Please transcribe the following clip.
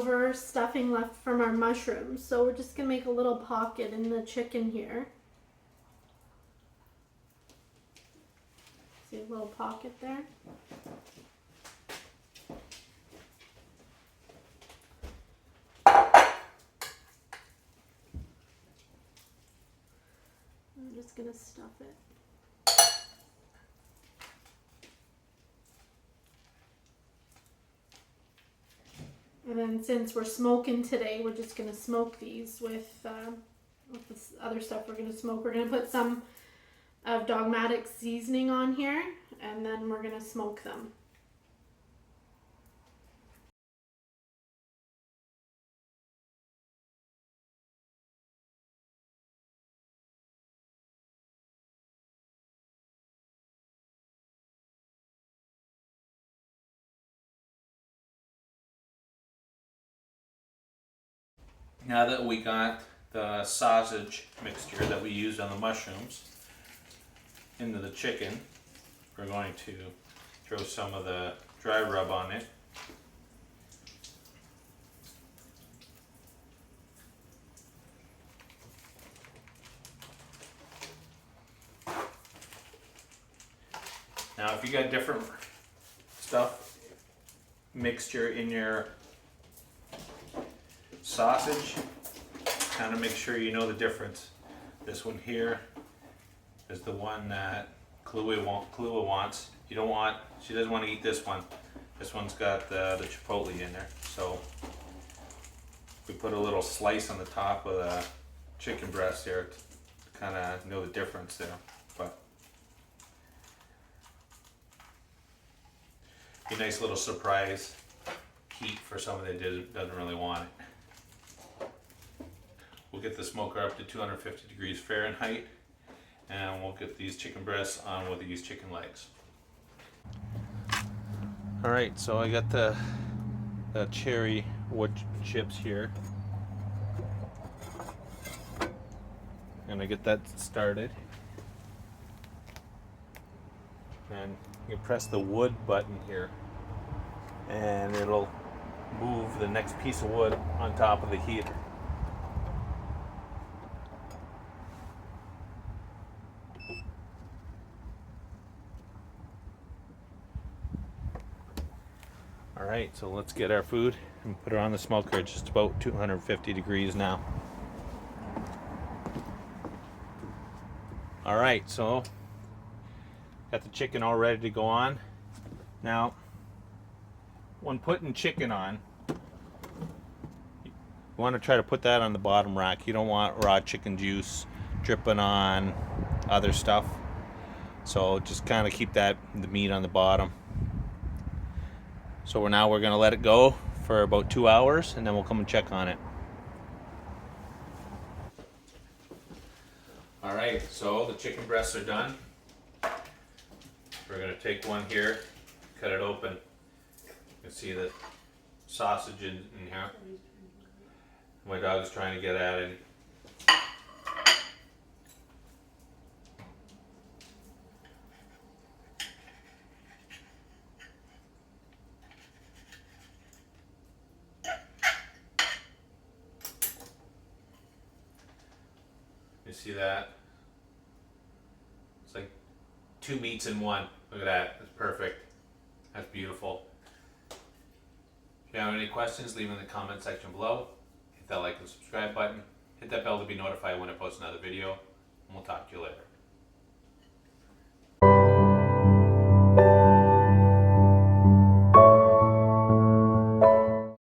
leftover stuffing left from our mushrooms. So we're just gonna make a little pocket in the chicken here. See a little pocket there? I'm just gonna stuff it. And then since we're smoking today, we're just gonna smoke these with this other stuff we're gonna smoke. We're gonna put some of Dogmatic seasoning on here, and then we're gonna smoke them. Now that we got the sausage mixture that we used on the mushrooms into the chicken, we're going to throw some of the dry rub on it. Now if you got different stuff mixture in your sausage, kind of make sure you know the difference. This one here is the one that Kahlua wants. You don't want, she doesn't want to eat this one. This one's got the chipotle in there. So we put a little slice on the top of the chicken breast there to kind of know the difference there. But be a nice little surprise heat for someone that doesn't really want it. We'll get the smoker up to 250 degrees Fahrenheit, and we'll get these chicken breasts on with these chicken legs. All right, so I got the cherry wood chips here. I'm gonna get that started. And you press the wood button here, and it'll move the next piece of wood on top of the heater. Alright, so let's get our food and put it on the smoker. It's just about 250 degrees now. Alright, so got the chicken all ready to go on. Now, when putting chicken on, you want to try to put that on the bottom rack. You don't want raw chicken juice dripping on other stuff. So just kind of keep the meat on the bottom. So we're going to let it go for about 2 hours, and then we'll come and check on it. All right, so the chicken breasts are done. We're going to take one here, cut it open. You can see the sausage in here. My dog's trying to get at it. You see that? It's like two meats in one. Look at that. That's perfect. That's beautiful. If you have any questions, leave them in the comment section below. Hit that like and subscribe button. Hit that bell to be notified when I post another video. And we'll talk to you later.